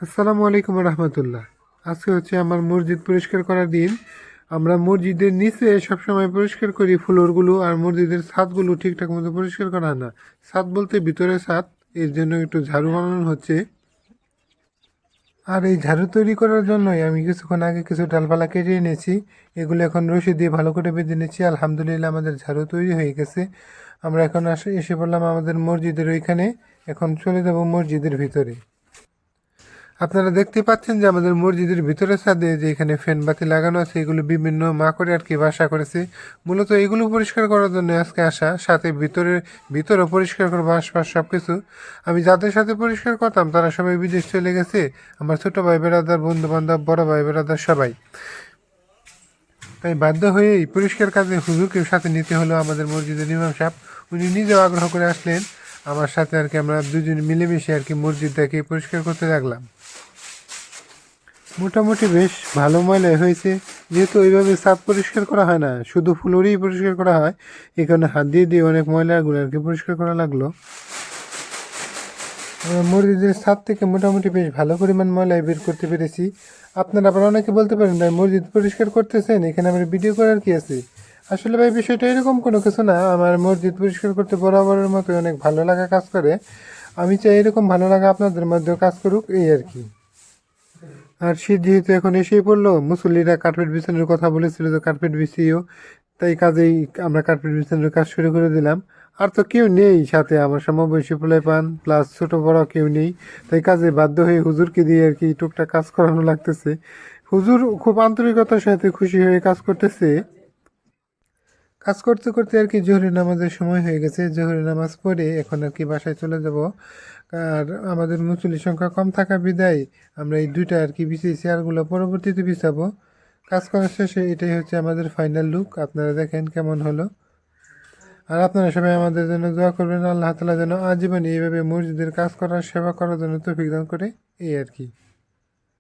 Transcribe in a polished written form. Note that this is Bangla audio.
আসসালামু আলাইকুম রহমতুল্লাহ। আজকে হচ্ছে আমার মসজিদ পরিষ্কার করার দিন। আমরা মসজিদের নিচে সবসময় পরিষ্কার করি ফ্লোরগুলো, আর মসজিদের ছাদগুলো ঠিকঠাক মতো পরিষ্কার করা হয় না। ছাদ বলতে ভিতরে ছাদ, এর জন্য একটু ঝাড়ু বানানো হচ্ছে। আর এই ঝাড়ু তৈরি করার জন্যই আমি কিছুক্ষণ আগে কিছু ডালপালা কেটে এনেছি। এগুলো এখন রশি দিয়ে ভালো করে বেঁধে নিচ্ছি। আলহামদুলিল্লাহ আমাদের ঝাড়ু তৈরি হয়ে গেছে। আমরা এখন এসে পড়লাম আমাদের মসজিদের ওইখানে। এখন চলে যাব মসজিদের ভিতরে। আপনারা দেখতে পাচ্ছেন যে আমাদের মসজিদের ভিতরের ছাদে যে এখানে ফ্যান বাতি লাগানো আছে, এগুলো বিভিন্ন মাকড়ে আর কি বাসা করেছে। মূলত এগুলো পরিষ্কার করার জন্য আজকে আসা, সাথে ভিতরেও পরিষ্কার করবো, আশপাশ সব কিছু। আমি যাদের সাথে পরিষ্কার করতাম তারা সবাই বিদেশ চলে গেছে। আমার ছোট ভাই বেড়াদার, বন্ধু বান্ধব, বড় ভাই বেড়াদার সবাই। তাই বাধ্য হয়েই পরিষ্কার কাজে হুজুরকে সাথে নিতে হলো। আমাদের মসজিদের ইমাম সাহেব উনি নিজেও আগ্রহ করে আসলেন আমার সাথে আর কি। আমরা দুজন মিলেমিশে আর কি মসজিদটাকে পরিষ্কার করতে লাগলাম। মোটামুটি বেশ ভালো ময়লা হয়েছে, যেহেতু ওইভাবে ছাদ পরিষ্কার করা হয় না, শুধু ফ্লোরেই পরিষ্কার করা হয়। এখানে হাত দিয়ে দিয়ে অনেক ময়লাগুলো আর কি পরিষ্কার করা লাগলো। মসজিদের ছাদ থেকে মোটামুটি বেশ ভালো পরিমাণ ময়লা বের করতে পেরেছি। আপনারা আবার অনেকে বলতে পারেন, ভাই মসজিদ পরিষ্কার করতেছেন, এখানে আমার ভিডিও করার কি আছে? আসলে ভাই বিষয়টা এরকম কোনো কিছু না। আমার মসজিদ পরিষ্কার করতে বরাবরের মতো অনেক ভালো লাগা কাজ করে। আমি চাই এরকম ভালো লাগা আপনাদের মধ্যেও কাজ করুক, এই আর কি। আর শীত যেহেতু এখন এসেই পড়লো, মুসল্লিরা কার্পেট বিছানোর কথা বলেছিল, তো কার্পেট বিছিয়েও, তাই কাজেই আমরা কার্পেট বিছানোর কাজ শুরু করে দিলাম। আর তো কেউ নেই সাথে, আমার সমবয়সী পোলাপান প্লাস ছোট বড় কেউ নেই, তাই কাজে বাধ্য হয়ে হুজুরকে দিয়ে আর কি টুকটাক কাজ করানো লাগতেছে। হুজুর খুব আন্তরিকতার সাথে খুশি হয়ে কাজ করতেছে। কাজ করতে করতে আর কি জোহরের নামাজের সময় হয়ে গেছে। জোহরের নামাজ পড়ে এখন আর কি বাসায় চলে যাব। আর আমাদের মুসল্লির সংখ্যা কম থাকা বিদায় আমরা এই দুইটা আর কি বিছিয়ে চেয়ারগুলো পরবর্তীতে বিছাবো। কাজ করার শেষে এটাই হচ্ছে আমাদের ফাইনাল লুক। আপনারা দেখেন কেমন হলো। আর আপনারা সবাই আমাদের জন্য দোয়া করবেন, আল্লাহ তাআলা যেন আজীবন এইভাবে মসজিদের কাজ করার, সেবা করার জন্য তৌফিক দান করে, এই আর কি।